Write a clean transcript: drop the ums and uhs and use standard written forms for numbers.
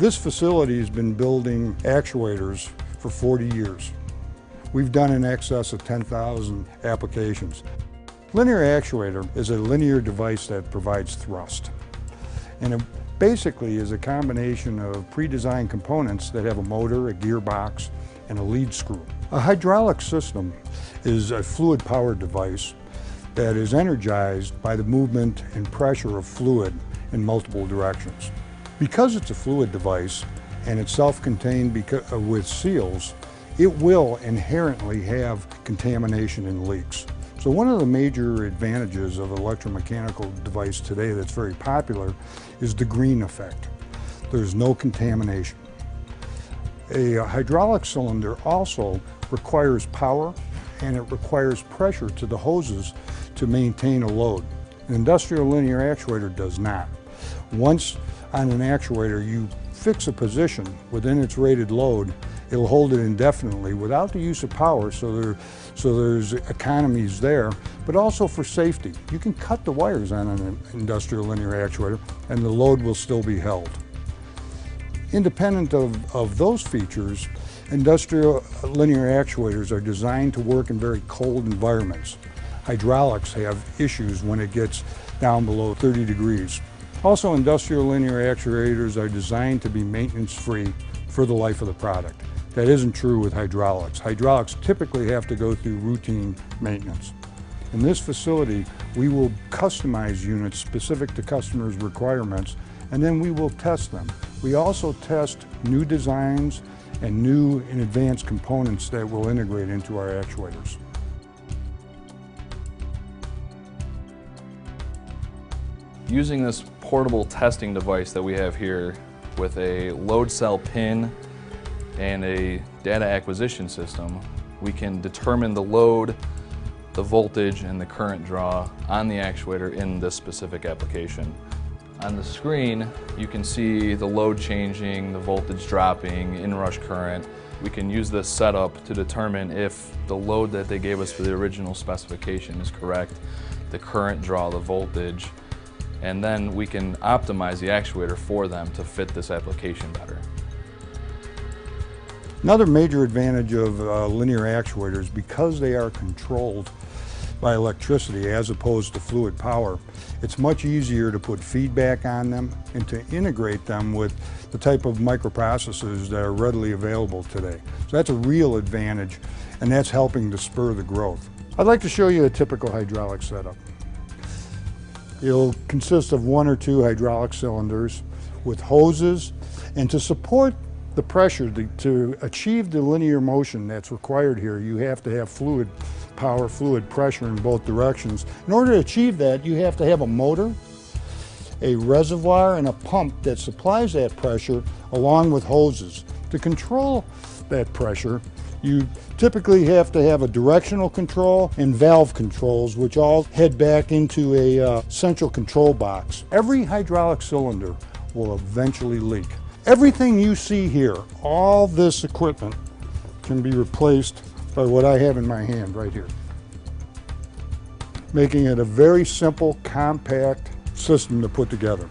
This facility has been building actuators for 40 years. We've done in excess of 10,000 applications. Linear actuator is a linear device that provides thrust. And it basically is a combination of pre-designed components that have a motor, a gearbox, and a lead screw. A hydraulic system is a fluid-powered device that is energized by the movement and pressure of fluid in multiple directions. Because it's a fluid device and it's self-contained with seals, it will inherently have contamination and leaks. So one of the major advantages of an electromechanical device today that's very popular is the green effect. There's no contamination. A hydraulic cylinder also requires power and it requires pressure to the hoses to maintain a load. An industrial linear actuator does not. Once on an actuator you fix a position within its rated load, it'll hold it indefinitely without the use of power, so there's economies there, but also for safety. You can cut the wires on an industrial linear actuator and the load will still be held. Independent of those features, industrial linear actuators are designed to work in very cold environments. Hydraulics have issues when it gets down below 30 degrees. Also, industrial linear actuators are designed to be maintenance-free for the life of the product. That isn't true with hydraulics. Hydraulics typically have to go through routine maintenance. In this facility, we will customize units specific to customers' requirements, and then we will test them. We also test new designs and new and advanced components that will integrate into our actuators. Using this portable testing device that we have here with a load cell pin and a data acquisition system, we can determine the load, the voltage, and the current draw on the actuator in this specific application. On the screen, you can see the load changing, the voltage dropping, inrush current. We can use this setup to determine if the load that they gave us for the original specification is correct, the current draw, the voltage, and then we can optimize the actuator for them to fit this application better. Another major advantage of linear actuators, because they are controlled by electricity as opposed to fluid power, it's much easier to put feedback on them and to integrate them with the type of microprocessors that are readily available today. So that's a real advantage, and that's helping to spur the growth. I'd like to show you a typical hydraulic setup. It'll consist of 1 or 2 hydraulic cylinders with hoses, and to support the pressure, to achieve the linear motion that's required here, you have to have fluid power, fluid pressure in both directions. In order to achieve that, you have to have a motor, a reservoir, and a pump that supplies that pressure along with hoses. To control that pressure, you typically have to have a directional control and valve controls, which all head back into a central control box. Every hydraulic cylinder will eventually leak. Everything you see here, all this equipment, can be replaced by what I have in my hand right here, making it a very simple, compact system to put together.